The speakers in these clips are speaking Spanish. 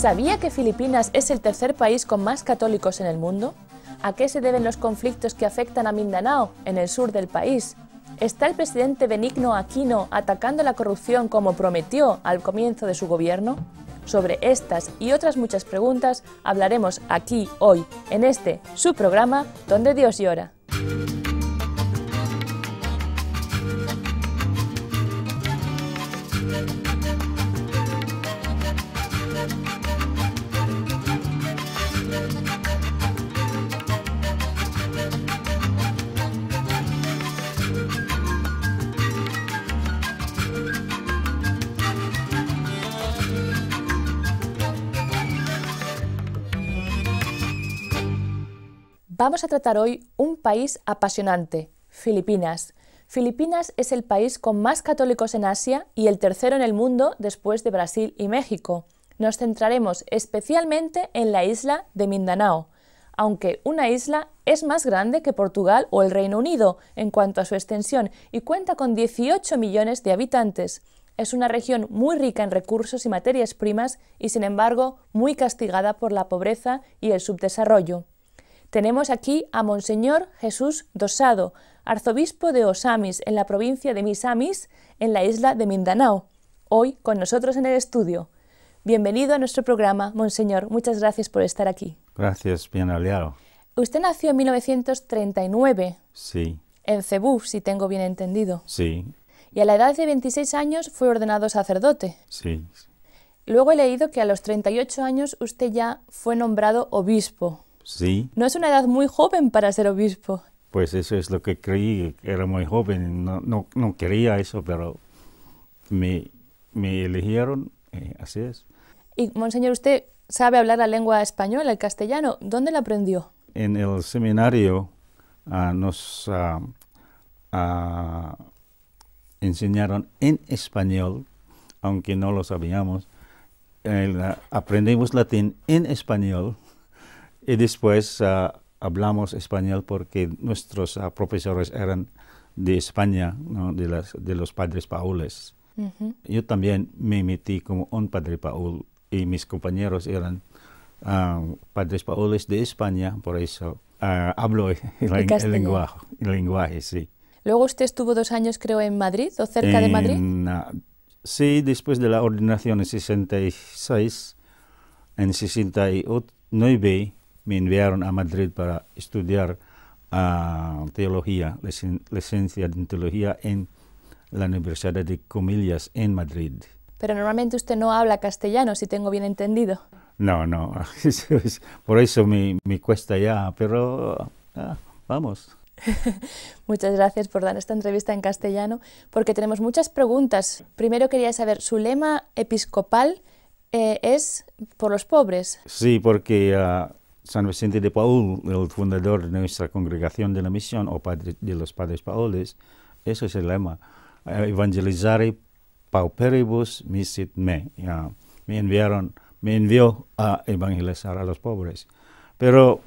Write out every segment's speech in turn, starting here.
¿Sabía que Filipinas es el tercer país con más católicos en el mundo? ¿A qué se deben los conflictos que afectan a Mindanao, en el sur del país? ¿Está el presidente Benigno Aquino atacando la corrupción como prometió al comienzo de su gobierno? Sobre estas y otras muchas preguntas hablaremos aquí, hoy, en este, su programa, Donde Dios Llora. Vamos a tratar hoy un país apasionante, Filipinas. Filipinas es el país con más católicos en Asia y el tercero en el mundo después de Brasil y México. Nos centraremos especialmente en la isla de Mindanao, aunque una isla es más grande que Portugal o el Reino Unido en cuanto a su extensión y cuenta con 18 millones de habitantes. Es una región muy rica en recursos y materias primas y, sin embargo, muy castigada por la pobreza y el subdesarrollo. Tenemos aquí a Monseñor Jesús Dosado, arzobispo de Osamis, en la provincia de Misamis, en la isla de Mindanao, hoy con nosotros en el estudio. Bienvenido a nuestro programa, Monseñor. Muchas gracias por estar aquí. Gracias, bien hallado. Usted nació en 1939. Sí. En Cebú, si tengo bien entendido. Sí. Y a la edad de 26 años fue ordenado sacerdote. Sí. Luego he leído que a los 38 años usted ya fue nombrado obispo. Sí. No es una edad muy joven para ser obispo. Pues eso es lo que creí, que era muy joven, no quería eso, pero me eligieron, así es. Y, Monseñor, ¿usted sabe hablar la lengua española, el castellano? ¿Dónde la aprendió? En el seminario nos enseñaron en español, aunque no lo sabíamos. Aprendimos latín en español. Y después hablamos español porque nuestros profesores eran de España, ¿no? de los padres paules. Uh-huh. Yo también me metí como un padre paul y mis compañeros eran padres paules de España, por eso hablo el lenguaje, sí. Luego usted estuvo 2 años, creo, en Madrid o cerca de Madrid. Sí, después de la ordenación en 66, en 69, me enviaron a Madrid para estudiar teología, licencia en teología en la Universidad de Comillas en Madrid. Pero normalmente usted no habla castellano, si tengo bien entendido. No, por eso me cuesta ya, pero vamos. Muchas gracias por dar esta entrevista en castellano, porque tenemos muchas preguntas. Primero quería saber, ¿su lema episcopal es por los pobres? Sí, porque San Vicente de Paúl, el fundador de nuestra congregación de la misión, o de los padres paules, eso es el lema. Evangelizare pauperibus misit me. Me envió a evangelizar a los pobres. Pero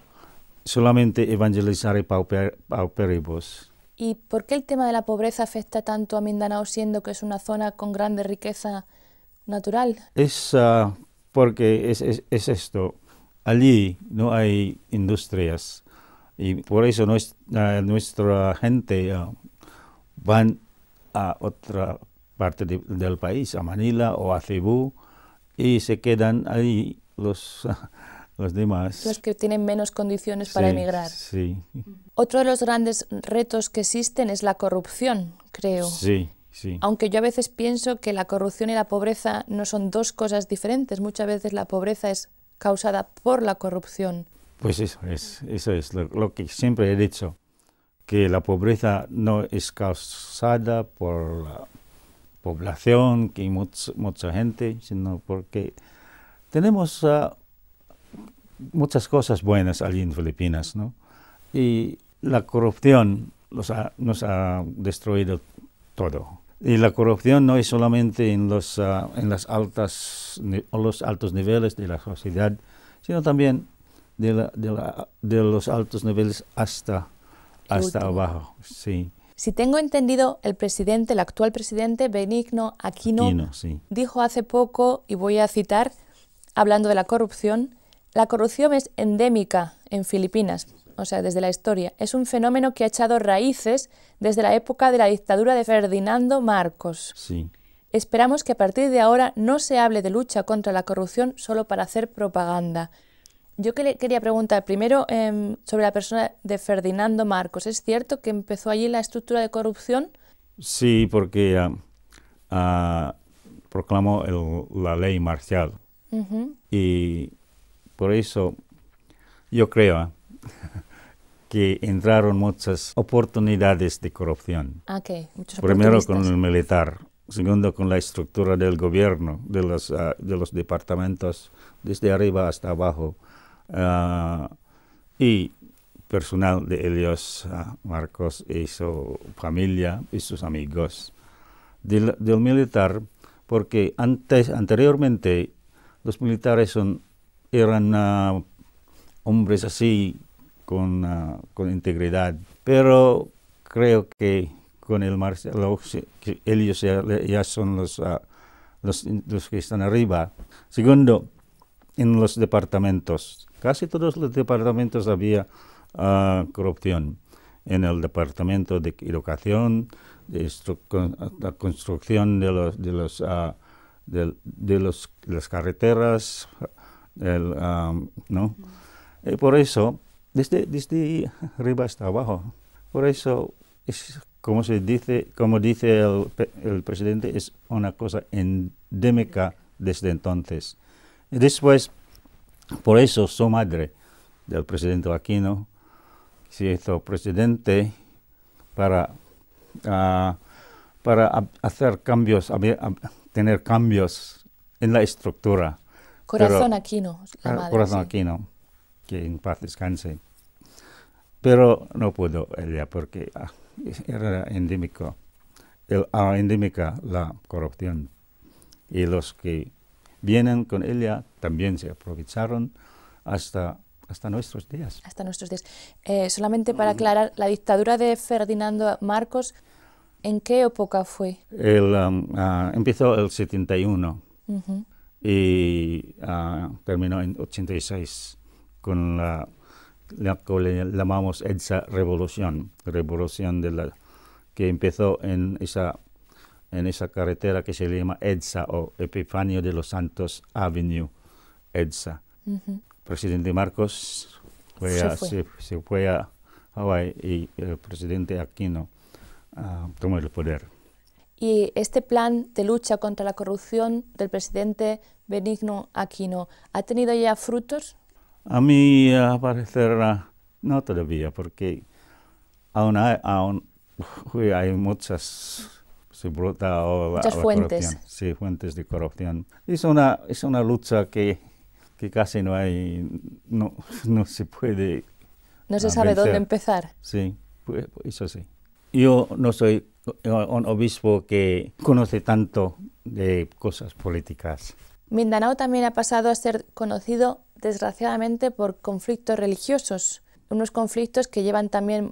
solamente evangelizare pauperibus. ¿Y por qué el tema de la pobreza afecta tanto a Mindanao, siendo que es una zona con grande riqueza natural? Es porque es esto. Allí no hay industrias y por eso nuestra gente van a otra parte del país, a Manila o a Cebú, y se quedan ahí los demás. Los que tienen menos condiciones para emigrar. Sí. Otro de los grandes retos que existen es la corrupción, creo. Sí. Aunque yo a veces pienso que la corrupción y la pobreza no son dos cosas diferentes. Muchas veces la pobreza es causada por la corrupción. Pues eso es lo que siempre he dicho, que la pobreza no es causada por la población, que mucha gente, sino porque tenemos muchas cosas buenas allí en Filipinas, ¿no? Y la corrupción nos ha destruido todo. Y la corrupción no es solamente en los altos niveles de la sociedad, sino también de los altos niveles hasta abajo. Sí. Si tengo entendido, el actual presidente, Benigno Aquino, sí. dijo hace poco, y voy a citar, hablando de la corrupción es endémica en Filipinas, o sea, desde la historia. Es un fenómeno que ha echado raíces desde la época de la dictadura de Ferdinando Marcos. Sí. Esperamos que a partir de ahora no se hable de lucha contra la corrupción solo para hacer propaganda. Yo quería preguntar primero sobre la persona de Ferdinando Marcos. ¿Es cierto que empezó allí la estructura de corrupción? Sí, porque proclamó la ley marcial. Y por eso yo creo que entraron muchas oportunidades de corrupción. Muchos Primero oportunistas. con el militar, segundo con la estructura del gobierno, de los departamentos, desde arriba hasta abajo. Y personal de ellos, Marcos y su familia y sus amigos. Del militar, porque anteriormente los militares eran hombres así, con integridad, pero creo que con el marcial, que ellos ya son los que están arriba. Segundo, en los departamentos, casi todos los departamentos había corrupción. En el departamento de educación, la construcción de las carreteras, ¿no? Y por eso, desde arriba hasta abajo, por eso es como dice el presidente, es una cosa endémica desde entonces. Y después, por eso su madre, del presidente Aquino, se hizo presidente para hacer cambios, tener cambios en la estructura. Corazón Aquino, la madre. Corazón sí. Aquino, que en paz descanse. Pero no pudo ella porque era endémica la corrupción. Y los que vienen con ella también se aprovecharon hasta nuestros días. Hasta nuestros días. Solamente para aclarar, la dictadura de Ferdinando Marcos, ¿en qué época fue? Empezó el 71 y terminó en 86 con la que llamamos EDSA revolución que empezó en esa carretera que se llama EDSA o Epifanio de los Santos Avenue, EDSA. Presidente Marcos se fue a Hawái y el presidente Aquino tomó el poder. ¿Y este plan de lucha contra la corrupción del presidente Benigno Aquino ha tenido ya frutos? A mí, a parecer, no todavía, porque aún hay muchas fuentes. Sí, fuentes de corrupción. Es una lucha que casi no se puede. No se sabe vencer. dónde empezar. Sí, pues, eso sí. Yo no soy un obispo que conoce tanto de cosas políticas. Mindanao también ha pasado a ser conocido, desgraciadamente, por conflictos religiosos. Unos conflictos que llevan también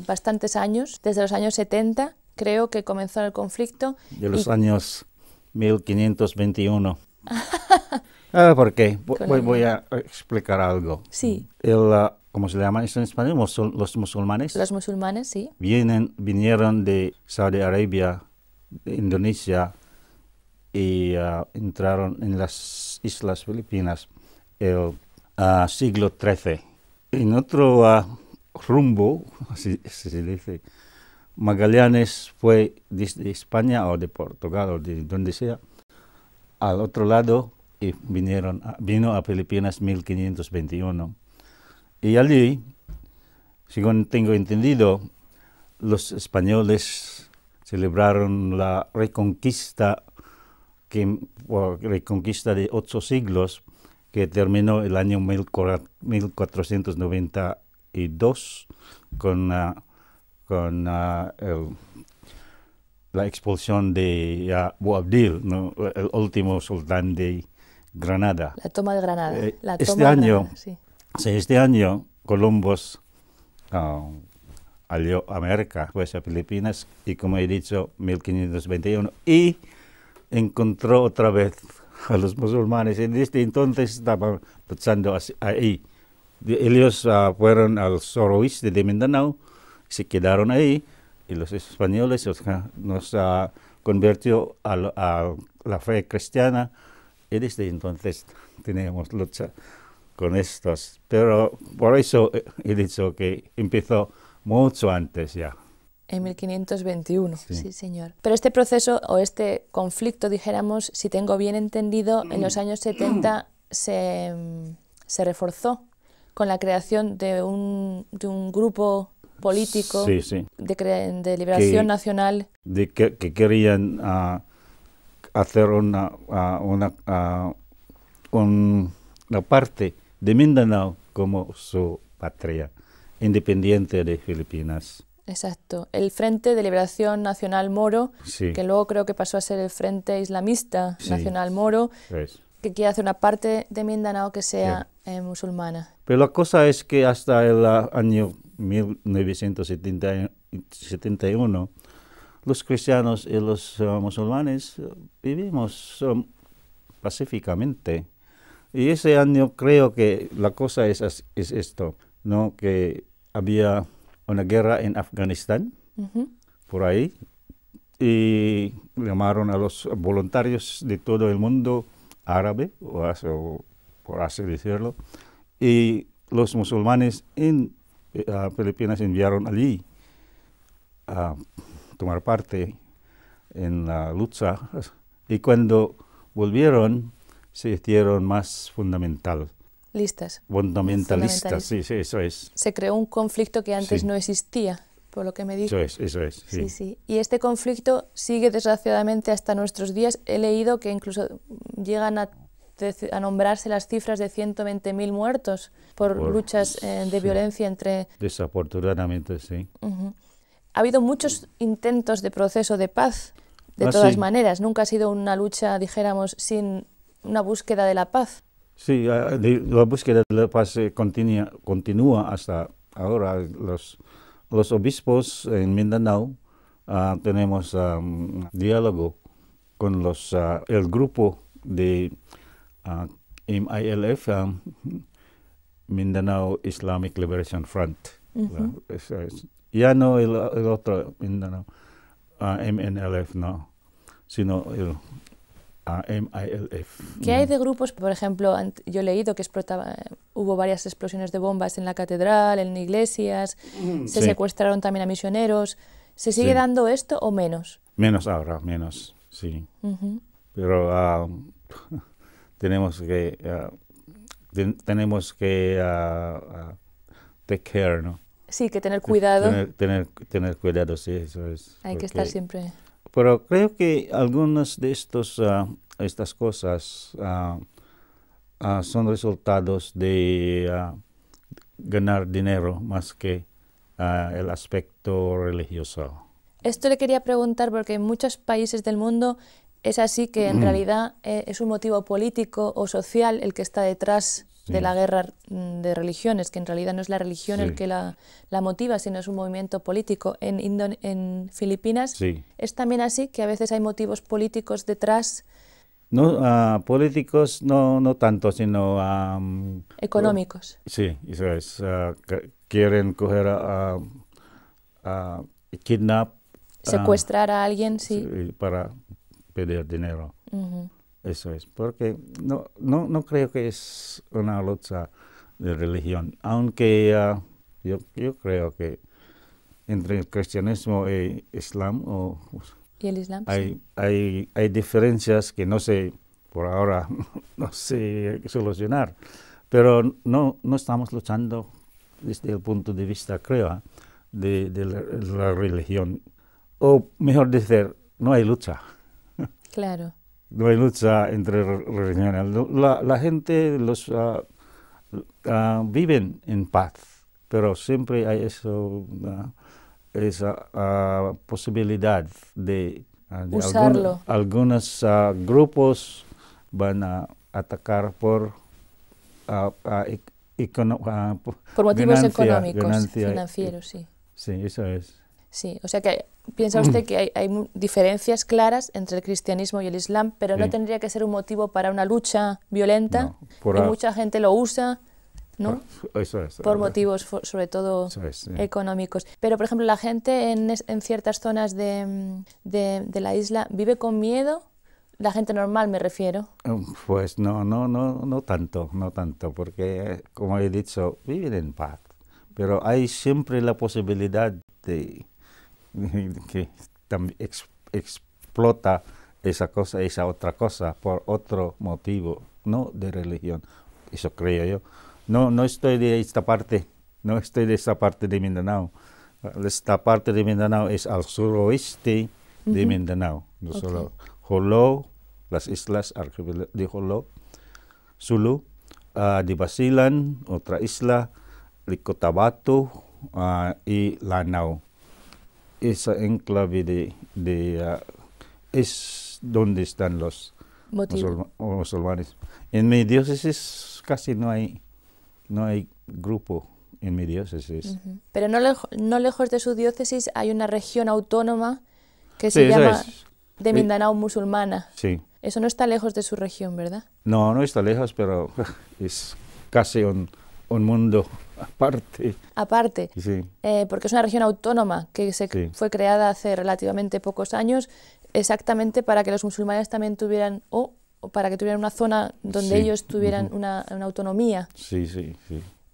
bastantes años, desde los años 70, creo que comenzó el conflicto. De los años 1521. ¿Por qué? Voy a explicar algo. Sí. ¿Cómo se llama eso en español? Los musulmanes. Los musulmanes, sí. Vinieron de Saudi Arabia, de Indonesia, y entraron en las Islas Filipinas el siglo XIII. En otro rumbo, así se dice, Magallanes fue desde España o de Portugal o de donde sea, al otro lado y vino a Filipinas 1521. Y allí, según tengo entendido, los españoles celebraron la reconquista de 8 siglos, que terminó el año 1492 con la expulsión de Boabdil, ¿no? El último sultán de Granada. La toma de Granada. Este año Columbus halló América, pues a Filipinas, y como he dicho, 1521, y encontró otra vez a los musulmanes. Y desde entonces estaban luchando ahí. Ellos fueron al suroeste de Mindanao, se quedaron ahí, y los españoles nos convirtió a la fe cristiana, y desde entonces tenemos lucha con estos. Pero por eso he dicho que empezó mucho antes ya. En 1521, Sí. sí, señor. Pero este proceso o este conflicto, dijéramos, si tengo bien entendido, en los años 70 se reforzó con la creación de un grupo político Sí, sí. de liberación nacional. Que querían hacer una parte de Mindanao como su patria, independiente de Filipinas. Exacto. El Frente de Liberación Nacional Moro, Sí. que luego creo que pasó a ser el Frente Islamista Sí. Nacional Moro, Pues. que quiere hacer una parte de Mindanao que sea musulmana. Pero la cosa es que hasta el año 1971, los cristianos y los musulmanes vivimos pacíficamente. Y ese año creo que la cosa es esto, ¿no? Que había una guerra en Afganistán, Ujú. por ahí, y llamaron a los voluntarios de todo el mundo árabe, por así decirlo, y los musulmanes en Filipinas enviaron allí a tomar parte en la lucha, y cuando volvieron se hicieron más fundamentalistas, sí, eso es. Se creó un conflicto que antes Sí. no existía, por lo que me dijo. Eso es, sí. Sí, sí. Y este conflicto sigue desgraciadamente hasta nuestros días. He leído que incluso llegan a nombrarse las cifras de 120.000 muertos por luchas de sí. violencia entre... Desafortunadamente, sí. Ujú. Ha habido muchos intentos de proceso de paz, de todas sí. maneras. Nunca ha sido una lucha, dijéramos, sin una búsqueda de la paz. Sí, la búsqueda de la paz continúa hasta ahora. Los obispos en Mindanao tenemos diálogo con el grupo de MILF, Mindanao Islamic Liberation Front. Ujú. Eso es. Ya no el otro Mindanao, MNLF, no, sino el MILF. ¿Qué hay de grupos? Por ejemplo, yo he leído que hubo varias explosiones de bombas en la catedral, en iglesias, se Sí. secuestraron también a misioneros. ¿Se sigue Sí. dando esto o menos? Menos ahora, menos, sí. Ujú. Pero tenemos que take care, ¿no? Sí, que tener cuidado. Tener cuidado, sí, eso es. Hay que estar siempre... Pero creo que algunas de estas cosas son resultados de ganar dinero más que el aspecto religioso. Esto le quería preguntar porque en muchos países del mundo es así que en realidad es un motivo político o social el que está detrás de la guerra de religiones, que en realidad no es la religión el que la motiva, sino es un movimiento político. En Filipinas es también así, que a veces hay motivos políticos detrás. No, políticos no tanto, sino... económicos. Sí, eso es. Quieren coger kidnap. Secuestrar a alguien, sí. Para pedir dinero. Uh-huh. Eso es, porque no creo que es una lucha de religión, aunque yo creo que entre el cristianismo y Islam ¿Y el Islam? hay diferencias que no sé, por ahora no sé solucionar, pero no estamos luchando desde el punto de vista, creo, de la religión, o mejor decir, no hay lucha. Claro. No hay lucha entre religiones. La gente viven en paz, pero siempre hay esa posibilidad de usarlo. Algunos grupos van a atacar por motivos económicos, ganancia, financieros, sí. Sí, eso es. Sí, o sea que piensa usted que hay diferencias claras entre el cristianismo y el islam, pero no Sí. tendría que ser un motivo para una lucha violenta, No, y mucha gente lo usa, ¿no? Eso es. Por motivos sobre todo Eso es, sí. económicos. Pero, por ejemplo, la gente en ciertas zonas de la isla vive con miedo, la gente normal me refiero. Pues no tanto, porque como he dicho, viven en paz, pero hay siempre la posibilidad de que explota esa cosa, esa otra cosa, por otro motivo, no de religión, eso creo yo. No estoy de esta parte, no estoy de esta parte de Mindanao. Esta parte de Mindanao es al suroeste de Mindanao, no solo Jolo, las islas de Jolo, Sulu, de Basilan, otra isla, de Cotabato y Lanao. Esa enclave es donde están los musulmanes. En mi diócesis casi no hay grupo en mi diócesis. Pero no lejos de su diócesis hay una región autónoma que se llama de Mindanao musulmana. Sí. Eso no está lejos de su región, ¿verdad? No está lejos, pero es casi un mundo aparte. Aparte, Sí. Porque es una región autónoma que fue creada hace relativamente pocos años, exactamente para que los musulmanes también tuvieran, o para que tuvieran una zona donde ellos tuvieran una autonomía. Sí.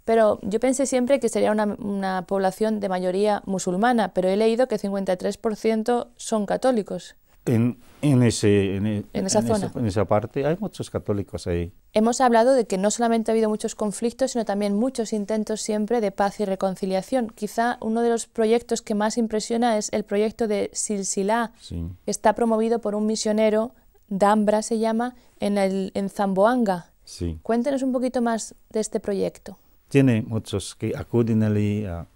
Pero yo pensé siempre que sería una población de mayoría musulmana, pero he leído que 53% son católicos. En esa zona. En esa parte hay muchos católicos ahí. Hemos hablado de que no solamente ha habido muchos conflictos, sino también muchos intentos siempre de paz y reconciliación. Quizá uno de los proyectos que más impresiona es el proyecto de Silsilá. Sí. Está promovido por un misionero, Dambra se llama, en Zamboanga. Sí. Cuéntenos un poquito más de este proyecto. Tiene muchos que acuden allí a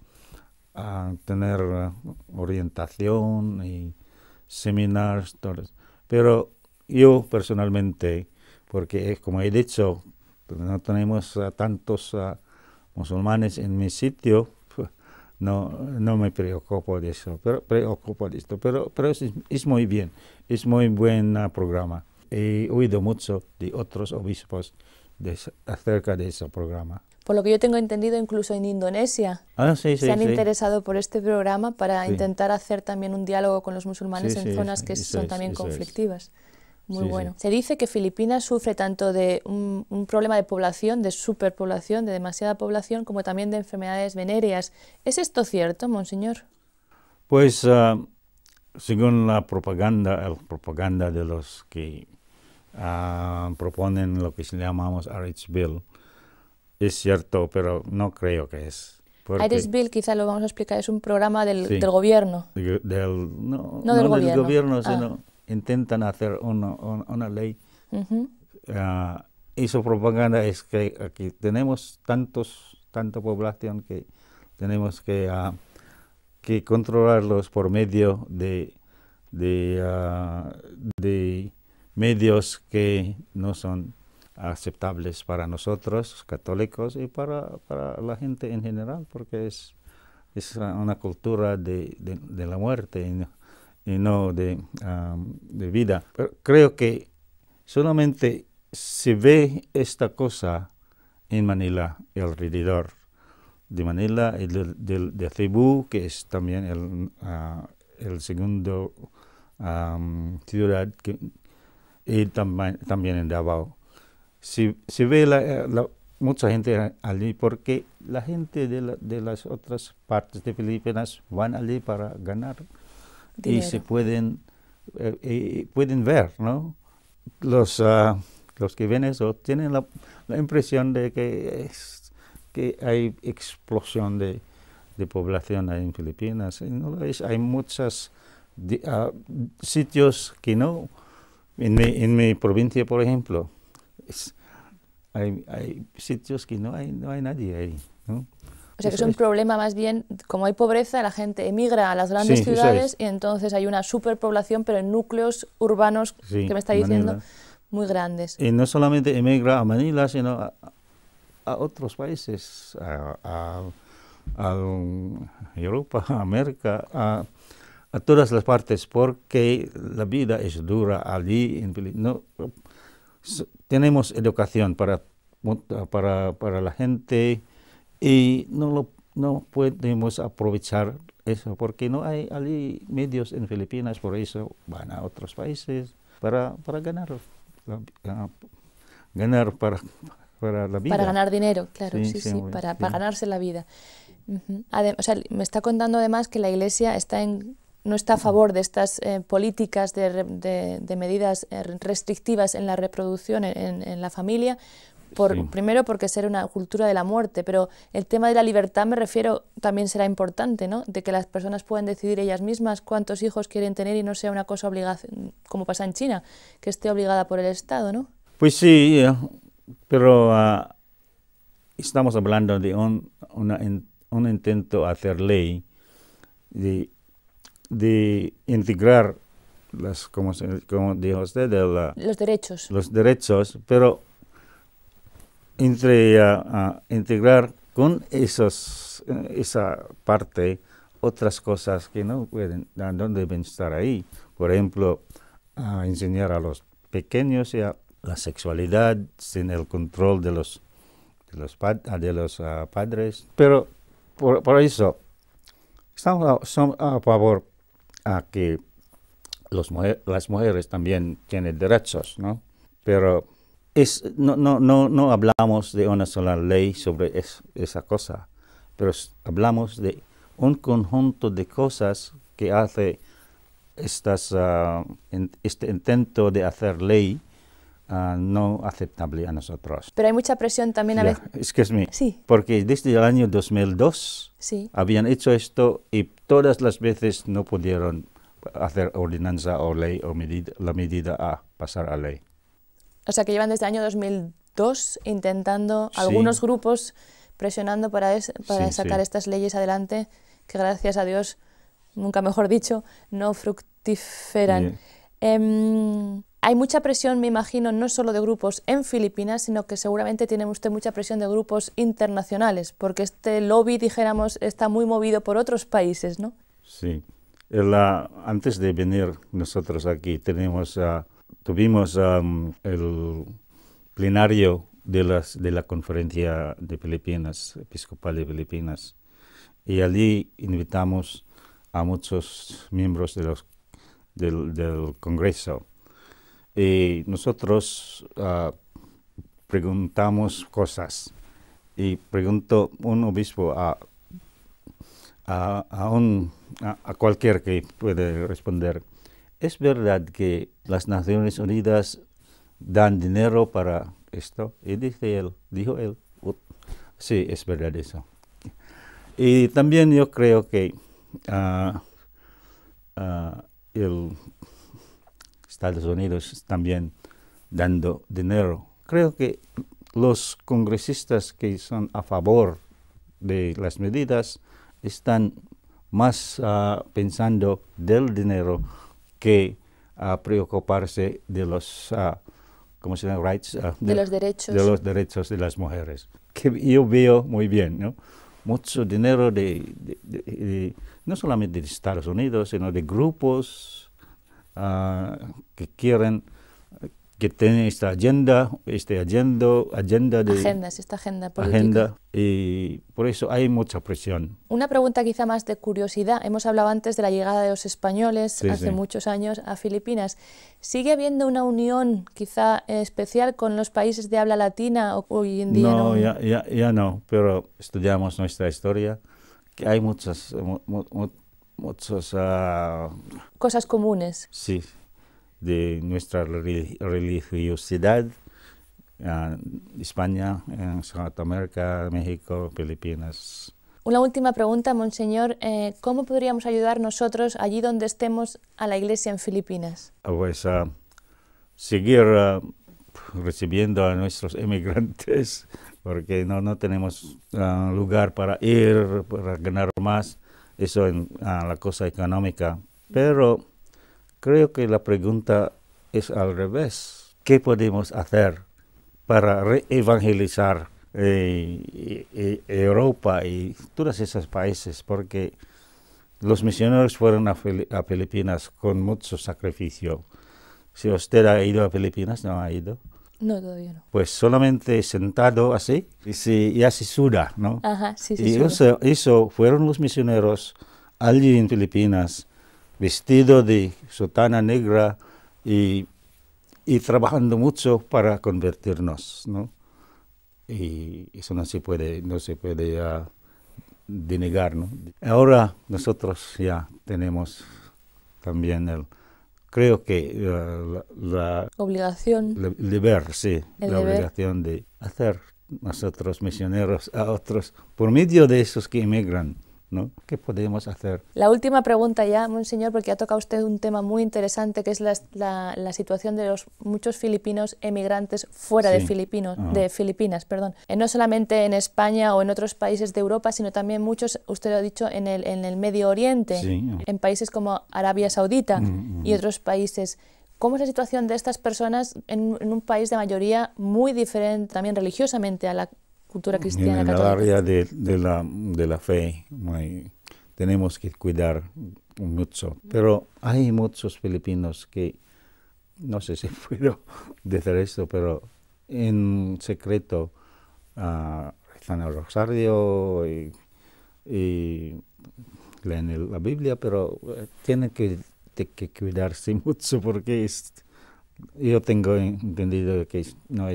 tener orientación y seminarios, pero yo personalmente, porque como he dicho, no tenemos tantos musulmanes en mi sitio, no me preocupo de eso, pero es muy bien, es muy buen programa. He oído mucho de otros obispos acerca de ese programa. Por lo que yo tengo entendido, incluso en Indonesia se han interesado por este programa para intentar hacer también un diálogo con los musulmanes en zonas que son también conflictivas. Muy bueno. Se dice que Filipinas sufre tanto de un problema de población, de superpoblación, de demasiada población, como también de enfermedades venéreas. ¿Es esto cierto, monseñor? Pues según la propaganda de los que proponen lo que llamamos RH Bill, es cierto, pero no creo que es. RH Bill, quizá lo vamos a explicar, es un programa del gobierno. No del del gobierno, sino intentan hacer una ley. Y su propaganda es que aquí tenemos tanta población que tenemos que controlarlos por medio de medios que no son aceptables para nosotros, católicos, y para la gente en general, porque es una cultura de la muerte y no de vida. Pero creo que solamente se ve esta cosa en Manila y alrededor de Manila y de Cebu, que es también el segundo ciudad, y también en Davao. Se ve mucha gente allí porque la gente de las otras partes de Filipinas van allí para ganar dinero. Y se pueden ver, ¿no? Los que ven eso tienen la impresión de que hay explosión de población en Filipinas. No lo es. Hay muchos sitios que no. En mi provincia, por ejemplo, hay sitios que no hay nadie ahí, ¿no? O sea que es un problema más bien, como hay pobreza, la gente emigra a las grandes ciudades y entonces hay una superpoblación, pero en núcleos urbanos, que me está diciendo, Manila, muy grandes. Y no solamente emigra a Manila, sino a otros países, a a Europa, a América, a todas las partes, porque la vida es dura allí. No, tenemos educación para la gente y no podemos aprovechar eso, porque no hay allí medios en Filipinas, por eso van a otros países para ganar, ganar para la vida. Para ganar dinero, claro, Sí, sí, para sí. ganarse la vida. O sea, me está contando además que la Iglesia no está a favor de estas políticas de medidas restrictivas en la reproducción, en la familia, Sí. primero porque será una cultura de la muerte, pero el tema de la libertad, me refiero, también será importante, ¿no? De que las personas puedan decidir ellas mismas cuántos hijos quieren tener y no sea una cosa obligada, como pasa en China, que esté obligada por el Estado, ¿no? Pues sí, pero estamos hablando de un intento a hacer ley de integrar como dijo usted, los derechos, pero integrar con esa parte otras cosas que no deben estar ahí. Por ejemplo, enseñar a los pequeños la sexualidad sin el control de los padres. Pero por eso estamos a favor a que las mujeres también tienen derechos, ¿no? Pero no hablamos de una sola ley sobre esa cosa, pero hablamos de un conjunto de cosas que hace este intento de hacer ley no aceptable a nosotros. Pero hay mucha presión también a veces. Excuse me. Sí. Porque desde el año 2002 sí. habían hecho esto y todas las veces no pudieron hacer ordenanza o ley o la medida a pasar a ley. O sea que llevan desde el año 2002 intentando, Sí. algunos grupos presionando para sacar sí. estas leyes adelante, que gracias a Dios, nunca mejor dicho, no fructiferan. Hay mucha presión, me imagino, no solo de grupos en Filipinas, sino que seguramente tiene usted mucha presión de grupos internacionales, porque este lobby, dijéramos, está muy movido por otros países, ¿no? Sí. Antes de venir nosotros aquí, tuvimos el plenario de la Conferencia de Filipinas, Episcopal de Filipinas, y allí invitamos a muchos miembros del Congreso. Y nosotros preguntamos cosas, y preguntó un obispo a cualquier que puede responder: ¿es verdad que las Naciones Unidas dan dinero para esto? Y dijo él, sí, es verdad eso. Y también yo creo que Estados Unidos también dando dinero. Creo que los congresistas que son a favor de las medidas están más pensando del dinero que preocuparse de los ¿cómo se llama? Rights, de los derechos. De los derechos de las mujeres. Que yo veo muy bien, ¿no? Mucho dinero no solamente de Estados Unidos, sino de grupos que quieren, que tienen esta agenda política. Y por eso hay mucha presión. Una pregunta quizá más de curiosidad. Hemos hablado antes de la llegada de los españoles hace muchos años a Filipinas. ¿Sigue habiendo una unión quizá especial con los países de habla latina hoy en día? No, ya no, pero estudiamos nuestra historia, que hay muchas cosas comunes. Sí, de nuestra religiosidad, España, Sudamérica, México, Filipinas. Una última pregunta, Monseñor. ¿Cómo podríamos ayudar nosotros, allí donde estemos, a la Iglesia en Filipinas? Pues seguir recibiendo a nuestros emigrantes, porque no tenemos lugar para ir, para ganar más, eso en la cosa económica. Pero creo que la pregunta es al revés. ¿Qué podemos hacer para evangelizar Europa y todos esos países, porque los misioneros fueron a Filipinas con mucho sacrificio. Si usted ha ido a Filipinas, ¿no ha ido? No, todavía no. Pues solamente sentado así, y así suda, ¿no? Ajá, sí, Y suda. eso fueron los misioneros allí en Filipinas, vestido de sotana negra y trabajando mucho para convertirnos, ¿no? Y eso no se puede denegar, ¿no? Ahora nosotros ya tenemos también creo que la Obligación. deber, sí, El la deber. obligación de hacer nosotros misioneros a otros por medio de esos que emigran, ¿no? ¿Qué podemos hacer? La última pregunta ya, monseñor, porque ha tocado usted un tema muy interesante, que es la situación de los muchos filipinos emigrantes fuera Sí. de Filipinas, perdón. No solamente en España o en otros países de Europa, sino también muchos, usted lo ha dicho, en el Medio Oriente, Sí. en países como Arabia Saudita y otros países. ¿Cómo es la situación de estas personas en un país de mayoría muy diferente también religiosamente a la cultura cristiana En el católica? área de la fe tenemos que cuidar mucho, pero hay muchos filipinos que, no sé si puedo decir esto, pero en secreto rezan el rosario y leen la Biblia, pero tienen que cuidarse mucho porque yo tengo entendido que no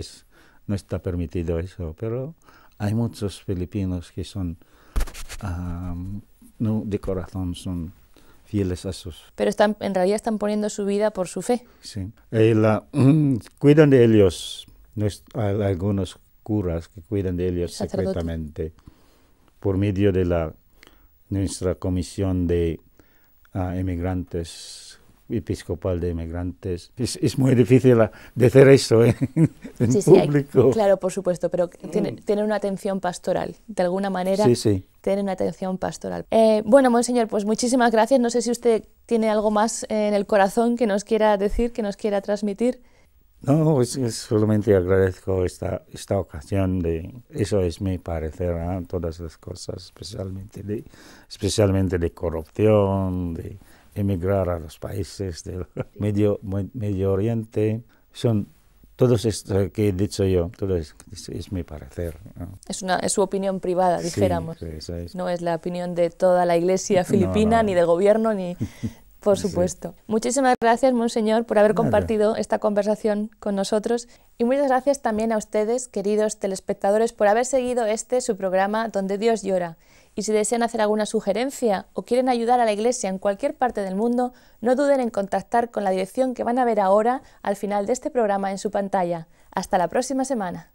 está permitido eso, pero hay muchos filipinos que son, no, de corazón, son fieles a sus... Pero en realidad están poniendo su vida por su fe. Sí. Cuidan de ellos, hay algunos curas que cuidan de ellos Sacerdote. secretamente por medio de nuestra comisión de emigrantes, episcopal de emigrantes. Es muy difícil decir eso en Sí, público. claro, por supuesto, pero tienen una atención pastoral. De alguna manera, Sí. tienen una atención pastoral. Bueno, monseñor, pues muchísimas gracias. No sé si usted tiene algo más en el corazón que nos quiera decir, que nos quiera transmitir. No, solamente agradezco esta ocasión eso es mi parecer, todas las cosas, especialmente de corrupción, de emigrar a los países del Medio Oriente, son todos estos que he dicho yo, todo es mi parecer, ¿no? Es su opinión privada, dijéramos. Sí, eso es. No es la opinión de toda la Iglesia filipina, No. ni de gobierno, ni... Por supuesto. Sí. Muchísimas gracias, monseñor, por haber compartido esta conversación con nosotros. Y muchas gracias también a ustedes, queridos telespectadores, por haber seguido su programa Donde Dios llora. Y si desean hacer alguna sugerencia o quieren ayudar a la Iglesia en cualquier parte del mundo, no duden en contactar con la dirección que van a ver ahora al final de este programa en su pantalla. Hasta la próxima semana.